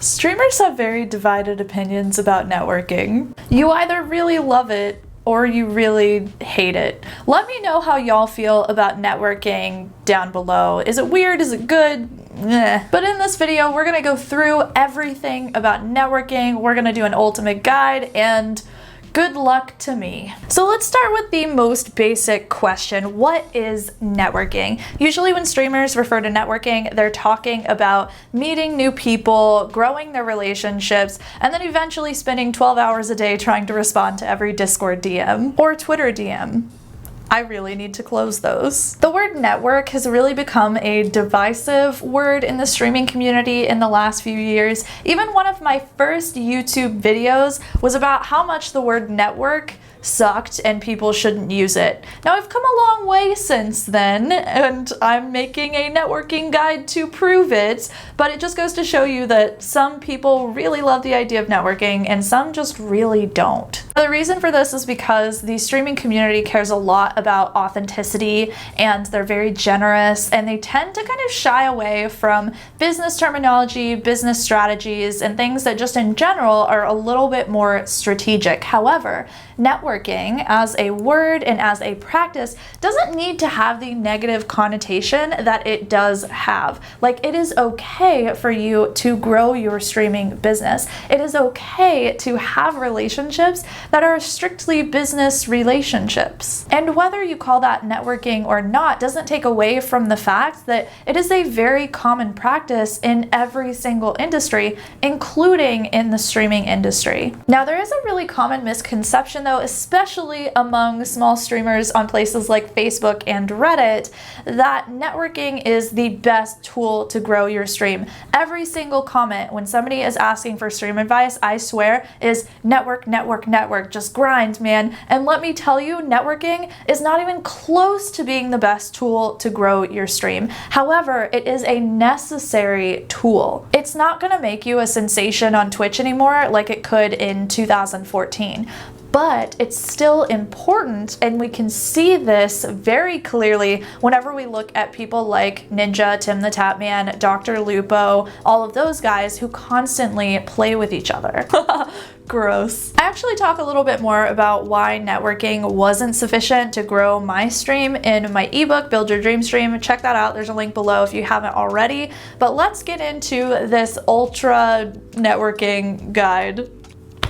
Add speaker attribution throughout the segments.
Speaker 1: Streamers have very divided opinions about networking. You either really love it or you really hate it. Let me know how y'all feel about networking down below. Is it weird? Is it good? But in this video, we're gonna go through everything about networking. We're gonna do an ultimate guide, and good luck to me. So let's start with the most basic question. What is networking? Usually when streamers refer to networking, they're talking about meeting new people, growing their relationships, and then eventually spending 12 hours a day trying to respond to every Discord DM or Twitter DM. I really need to close those. The word network has really become a divisive word in the streaming community in the last few years. Even one of my first YouTube videos was about how much the word network sucked and people shouldn't use it. Now I've come a long way since then, and I'm making a networking guide to prove it, but it just goes to show you that some people really love the idea of networking and some just really don't. The reason for this is because the streaming community cares a lot about authenticity, and they're very generous, and they tend to kind of shy away from business terminology, business strategies, and things that just in general are a little bit more strategic. However, networking as a word and as a practice doesn't need to have the negative connotation that it does have. Like, it is okay for you to grow your streaming business. It is okay to have relationships that are strictly business relationships. And whether you call that networking or not doesn't take away from the fact that it is a very common practice in every single industry, including in the streaming industry. Now, there is a really common misconception though, especially among small streamers on places like Facebook and Reddit, that networking is the best tool to grow your stream. Every single comment when somebody is asking for stream advice, I swear, is network, network, network. Just grind, man. And let me tell you, networking is not even close to being the best tool to grow your stream. However, it is a necessary tool. It's not gonna make you a sensation on Twitch anymore like it could in 2014. But it's still important, and we can see this very clearly whenever we look at people like Ninja, Tim the Tapman, Dr. Lupo, all of those guys who constantly play with each other. Gross. I actually talk a little bit more about why networking wasn't sufficient to grow my stream in my ebook, Build Your Dream Stream. Check that out. There's a link below if you haven't already. But let's get into this ultra networking guide.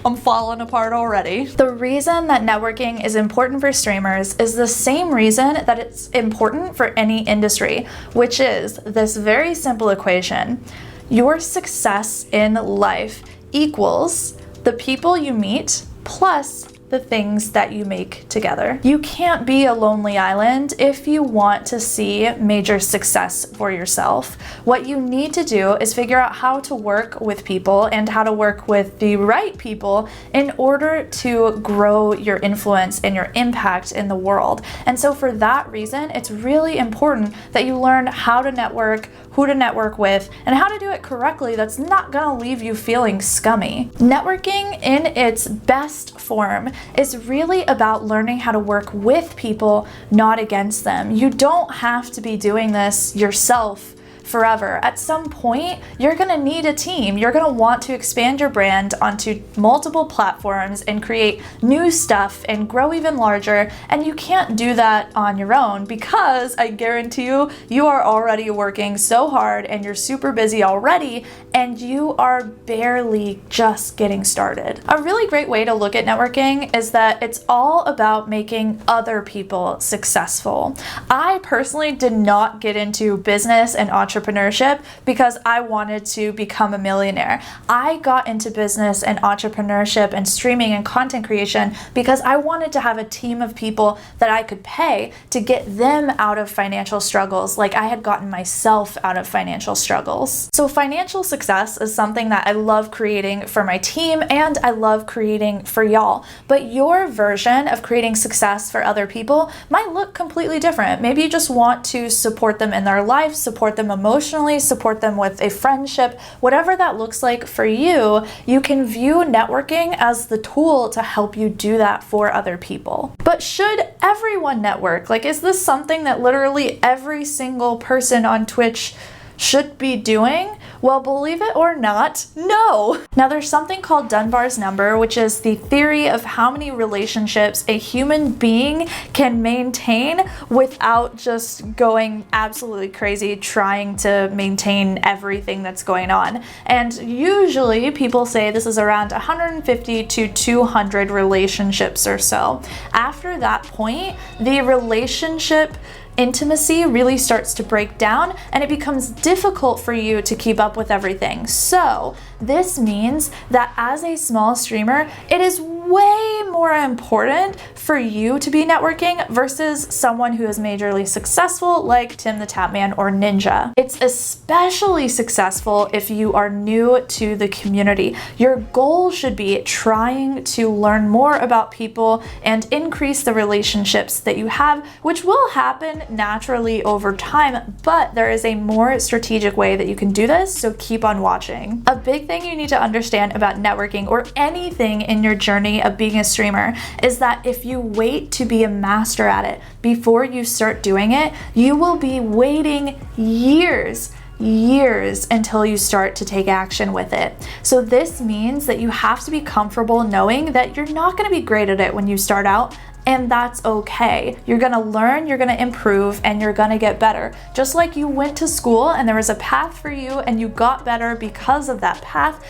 Speaker 1: I'm falling apart already. The reason that networking is important for streamers is the same reason that it's important for any industry, which is this very simple equation. Your success in life equals the people you meet plus the things that you make together. You can't be a lonely island if you want to see major success for yourself. What you need to do is figure out how to work with people and how to work with the right people in order to grow your influence and your impact in the world. And so for that reason, it's really important that you learn how to network, who to network with, and how to do it correctly that's not gonna leave you feeling scummy. Networking in its best form is really about learning how to work with people, not against them. You don't have to be doing this yourself forever. At some point, you're gonna need a team. You're gonna want to expand your brand onto multiple platforms and create new stuff and grow even larger, and you can't do that on your own because I guarantee you, you are already working so hard and you're super busy already, and you are barely just getting started. A really great way to look at networking is that it's all about making other people successful. I personally did not get into business and entrepreneurship because I wanted to become a millionaire. I got into business and entrepreneurship and streaming and content creation because I wanted to have a team of people that I could pay to get them out of financial struggles like I had gotten myself out of financial struggles. So financial success is something that I love creating for my team and I love creating for y'all. But your version of creating success for other people might look completely different. Maybe you just want to support them in their life, support them emotionally, support them with a friendship, whatever that looks like for you, you can view networking as the tool to help you do that for other people. But should everyone network? Like, is this something that literally every single person on Twitch should be doing? Well, believe it or not, no. Now there's something called Dunbar's number, which is the theory of how many relationships a human being can maintain without just going absolutely crazy trying to maintain everything that's going on. And usually people say this is around 150 to 200 relationships or so. After that point, the relationship intimacy really starts to break down and it becomes difficult for you to keep up with everything. So this means that as a small streamer, it is way more important for you to be networking versus someone who is majorly successful like Tim the Tapman or Ninja. It's especially successful if you are new to the community. Your goal should be trying to learn more about people and increase the relationships that you have, which will happen naturally over time, but there is a more strategic way that you can do this, so keep on watching. A big thing you need to understand about networking or anything in your journey of being a streamer is that if you wait to be a master at it before you start doing it, you will be waiting years until you start to take action with it. So this means that you have to be comfortable knowing that you're not going to be great at it when you start out, and that's okay. You're gonna learn, you're gonna improve, and you're gonna get better. Just like you went to school and there was a path for you and you got better because of that path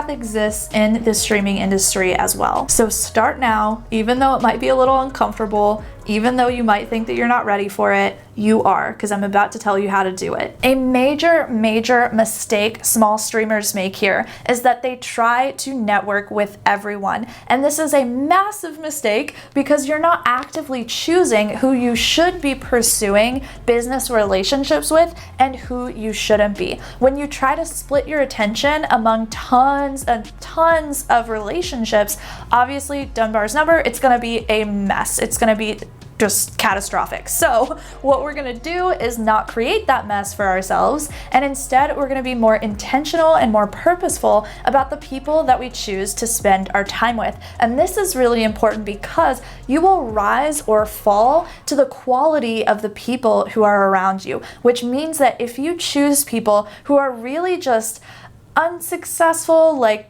Speaker 1: exists in the streaming industry as well. So start now, even though it might be a little uncomfortable, even though you might think that you're not ready for it, you are, because I'm about to tell you how to do it. A major mistake small streamers make here is that they try to network with everyone. And this is a massive mistake because you're not actively choosing who you should be pursuing business relationships with and who you shouldn't be. When you try to split your attention among tons and tons of relationships, obviously Dunbar's number, it's gonna be a mess. It's gonna be just catastrophic. So what we're gonna do is not create that mess for ourselves, and instead we're gonna be more intentional and more purposeful about the people that we choose to spend our time with. And this is really important because you will rise or fall to the quality of the people who are around you, which means that if you choose people who are really just unsuccessful, like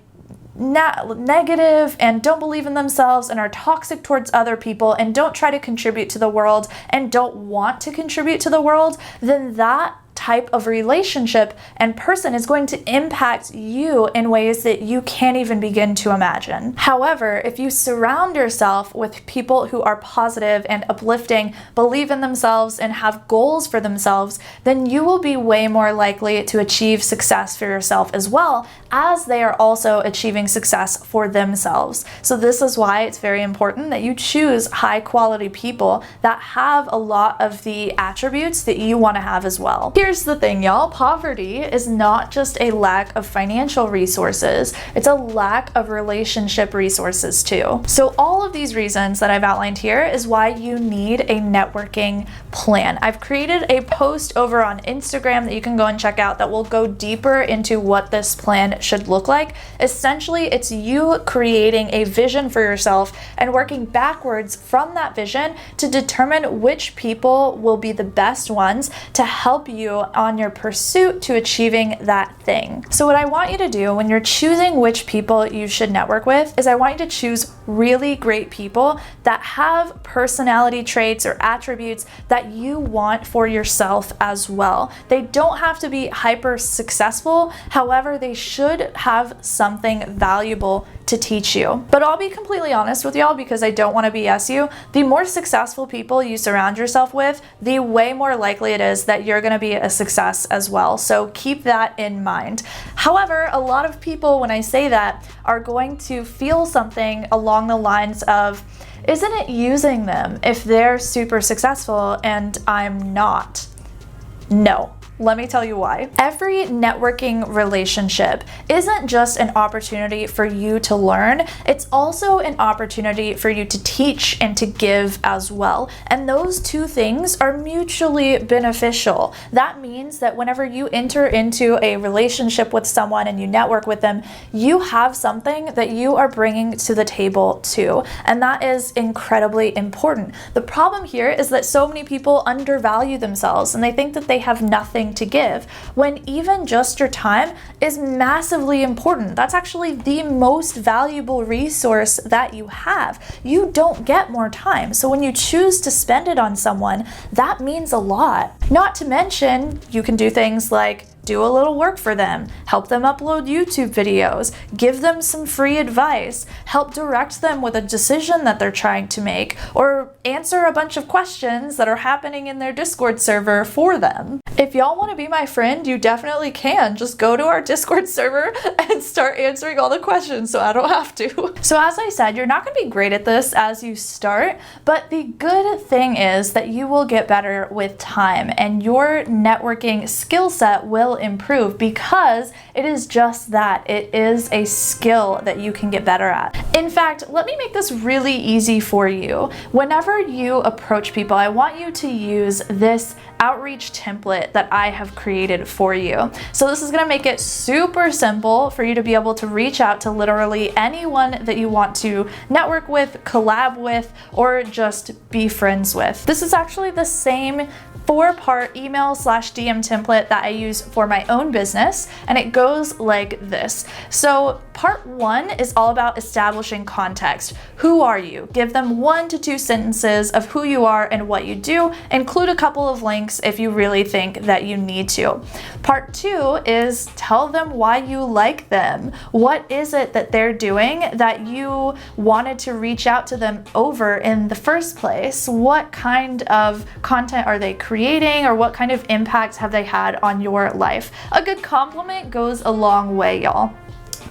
Speaker 1: negative and don't believe in themselves and are toxic towards other people and don't try to contribute to the world and don't want to contribute to the world, then that type of relationship and person is going to impact you in ways that you can't even begin to imagine. However, if you surround yourself with people who are positive and uplifting, believe in themselves, and have goals for themselves, then you will be way more likely to achieve success for yourself as well, as they are also achieving success for themselves. So this is why it's very important that you choose high quality people that have a lot of the attributes that you want to have as well. Here's the thing, y'all. Poverty is not just a lack of financial resources, it's a lack of relationship resources too. So all of these reasons that I've outlined here is why you need a networking plan. I've created a post over on Instagram that you can go and check out that will go deeper into what this plan should look like. Essentially, it's you creating a vision for yourself and working backwards from that vision to determine which people will be the best ones to help you on your pursuit to achieving that thing. So what I want you to do when you're choosing which people you should network with is I want you to choose really great people that have personality traits or attributes that you want for yourself as well. They don't have to be hyper successful, however, they should have something valuable to teach you. But I'll be completely honest with y'all because I don't want to BS you. The more successful people you surround yourself with, the way more likely it is that you're going to be a success as well. So keep that in mind. However, a lot of people, when I say that, are going to feel something along the lines of, isn't it using them if they're super successful and I'm not? No. Let me tell you why. Every networking relationship isn't just an opportunity for you to learn, it's also an opportunity for you to teach and to give as well. And those two things are mutually beneficial. That means that whenever you enter into a relationship with someone and you network with them, you have something that you are bringing to the table too. And that is incredibly important. The problem here is that so many people undervalue themselves and they think that they have nothing something to give, when even just your time is massively important. That's actually the most valuable resource that you have. You don't get more time. So when you choose to spend it on someone, that means a lot. Not to mention, you can do things like do a little work for them, help them upload YouTube videos, give them some free advice, help direct them with a decision that they're trying to make, or answer a bunch of questions that are happening in their Discord server for them. If y'all want to be my friend, you definitely can. Just go to our Discord server and start answering all the questions so I don't have to. So as I said, you're not going to be great at this as you start, but the good thing is that you will get better with time and your networking skill set will improve, because it is just that. It is a skill that you can get better at. In fact, let me make this really easy for you. Whenever you approach people, I want you to use this outreach template that I have created for you. So this is going to make it super simple for you to be able to reach out to literally anyone that you want to network with, collab with, or just be friends with. This is actually the same 4-part email/DM template that I use for my own business, and it goes like this. So part 1 is all about establishing context. Who are you? Give them 1 to 2 sentences of who you are and what you do. Include a couple of links if you really think that you need to. Part 2 is tell them why you like them. What is it that they're doing that you wanted to reach out to them over in the first place? What kind of content are they creating, or what kind of impact have they had on your life? A good compliment goes a long way, y'all.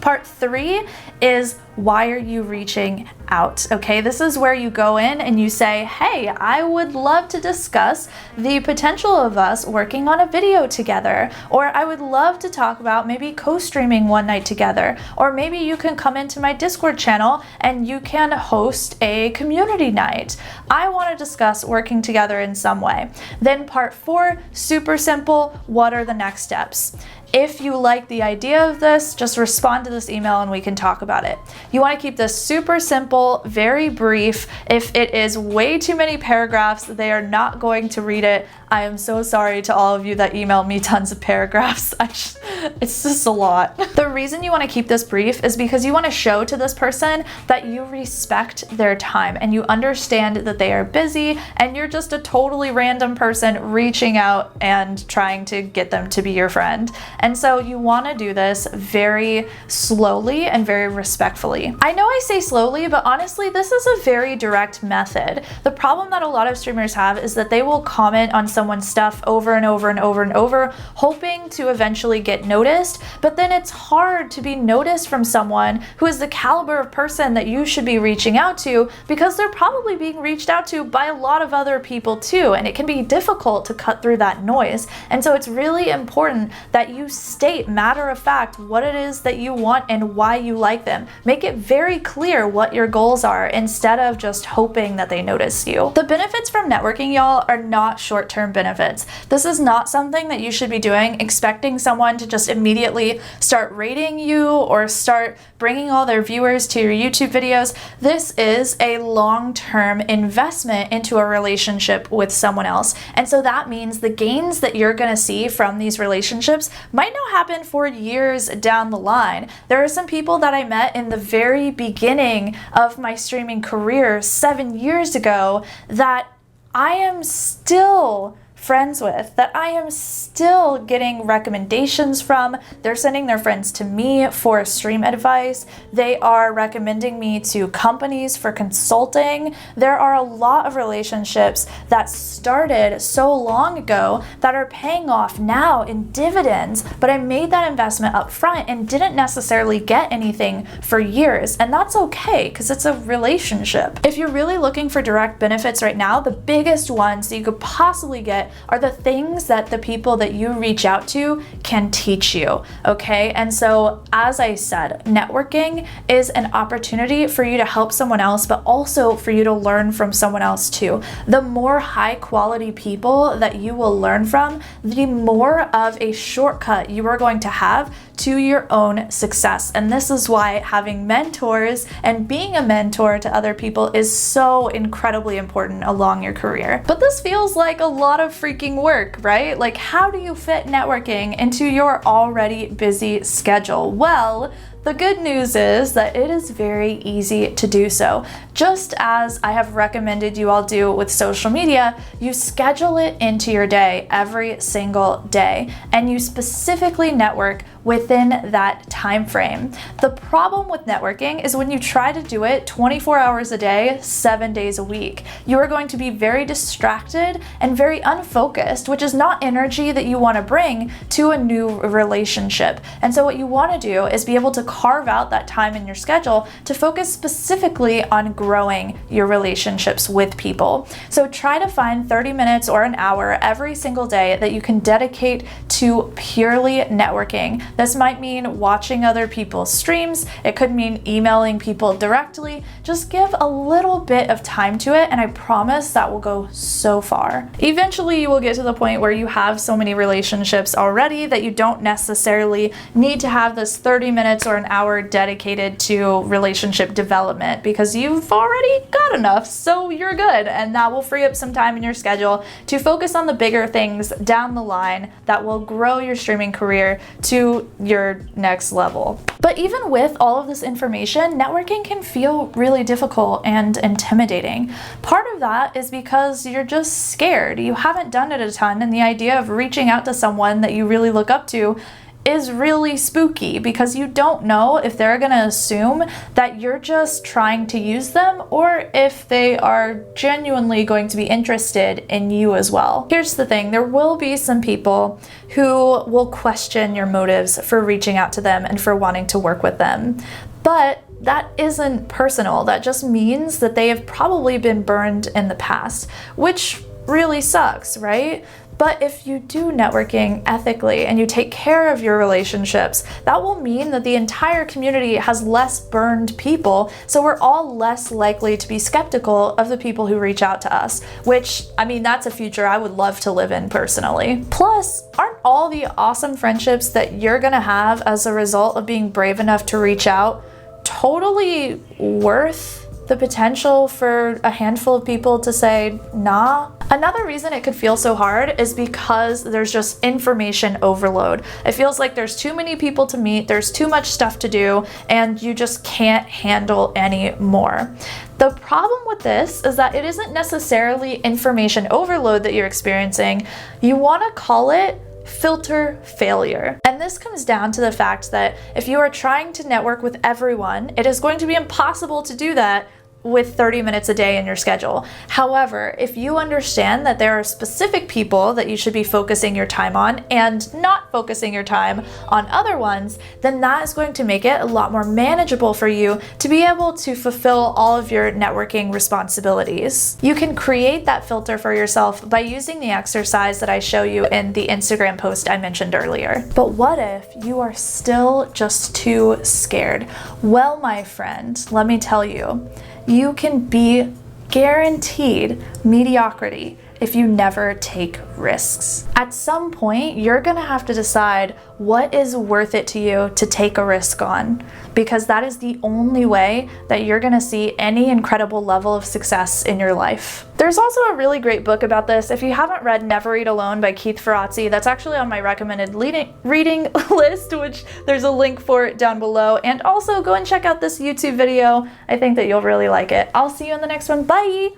Speaker 1: Part 3 is why are you reaching out? Okay, this is where you go in and you say, hey, I would love to discuss the potential of us working on a video together, or I would love to talk about maybe co-streaming one night together, or maybe you can come into my Discord channel and you can host a community night. I want to discuss working together in some way. Then part 4, super simple, what are the next steps? If you like the idea of this, just respond to this email and we can talk about it. You want to keep this super simple, very brief. If it is way too many paragraphs, they are not going to read it. I am so sorry to all of you that emailed me tons of paragraphs. It's just a lot. The reason you want to keep this brief is because you want to show to this person that you respect their time and you understand that they are busy and you're just a totally random person reaching out and trying to get them to be your friend. And so you want to do this very slowly and very respectfully. I know I say slowly, but honestly, this is a very direct method. The problem that a lot of streamers have is that they will comment on someone's stuff over and over and over and over, hoping to eventually get noticed, but then it's hard to be noticed from someone who is the caliber of person that you should be reaching out to, because they're probably being reached out to by a lot of other people too, and it can be difficult to cut through that noise. And so it's really important that you state matter of fact what it is that you want and why you like them. Make it very clear what your goals are instead of just hoping that they notice you. The benefits from networking, y'all, are not short-term benefits. This is not something that you should be doing expecting someone to just immediately start rating you or start bringing all their viewers to your YouTube videos. This is a long-term investment into a relationship with someone else. And so that means the gains that you're going to see from these relationships might not happen for years down the line. There are some people that I met in the very beginning of my streaming career 7 years ago that I am still friends with, that I am still getting recommendations from. They're sending their friends to me for stream advice. They are recommending me to companies for consulting. There are a lot of relationships that started so long ago that are paying off now in dividends, but I made that investment up front and didn't necessarily get anything for years, and that's okay because it's a relationship. If you're really looking for direct benefits right now, the biggest ones that you could possibly get are the things that the people that you reach out to can teach you, okay? And so, as I said, networking is an opportunity for you to help someone else, but also for you to learn from someone else too. The more high quality people that you will learn from, the more of a shortcut you are going to have to your own success. And this is why having mentors and being a mentor to other people is so incredibly important along your career. But this feels like a lot of freaking work, right? Like, how do you fit networking into your already busy schedule? Well, the good news is that it is very easy to do so. Just as I have recommended you all do with social media, you schedule it into your day every single day, and you specifically network within that time frame. The problem with networking is when you try to do it 24 hours a day, 7 days a week, you are going to be very distracted and very unfocused, which is not energy that you want to bring to a new relationship. And so what you want to do is be able to carve out that time in your schedule to focus specifically on growing your relationships with people. So try to find 30 minutes or an hour every single day that you can dedicate to purely networking. This might mean watching other people's streams. It could mean emailing people directly. Just give a little bit of time to it, and I promise that will go so far. Eventually, you will get to the point where you have so many relationships already that you don't necessarily need to have this 30 minutes or an hour dedicated to relationship development, because you've already got enough, so you're good. And that will free up some time in your schedule to focus on the bigger things down the line that will grow your streaming career to your next level. But even with all of this information, networking can feel really difficult and intimidating. Part of that is because you're just scared. You haven't done it a ton, and the idea of reaching out to someone that you really look up to is really spooky, because you don't know if they're gonna assume that you're just trying to use them or if they are genuinely going to be interested in you as well. Here's the thing, there will be some people who will question your motives for reaching out to them and for wanting to work with them. But that isn't personal. That just means that they have probably been burned in the past, which really sucks, right? But if you do networking ethically and you take care of your relationships, that will mean that the entire community has less burned people, so we're all less likely to be skeptical of the people who reach out to us, which, I mean, that's a future I would love to live in personally. Plus, aren't all the awesome friendships that you're gonna have as a result of being brave enough to reach out totally worth the potential for a handful of people to say, nah? Another reason it could feel so hard is because there's just information overload. It feels like there's too many people to meet, there's too much stuff to do, and you just can't handle any more. The problem with this is that it isn't necessarily information overload that you're experiencing. You want to call it filter failure. And this comes down to the fact that if you are trying to network with everyone, it is going to be impossible to do that with 30 minutes a day in your schedule. However, if you understand that there are specific people that you should be focusing your time on and not focusing your time on other ones, then that is going to make it a lot more manageable for you to be able to fulfill all of your networking responsibilities. You can create that filter for yourself by using the exercise that I show you in the Instagram post I mentioned earlier. But what if you are still just too scared? Well, my friend, let me tell you, you can be guaranteed mediocrity if you never take risks. At some point, you're gonna have to decide what is worth it to you to take a risk on, because that is the only way that you're gonna see any incredible level of success in your life. There's also a really great book about this. If you haven't read Never Eat Alone by Keith Ferrazzi, that's actually on my recommended reading list, which there's a link for it down below. And also go and check out this YouTube video. I think that you'll really like it. I'll see you in the next one. Bye!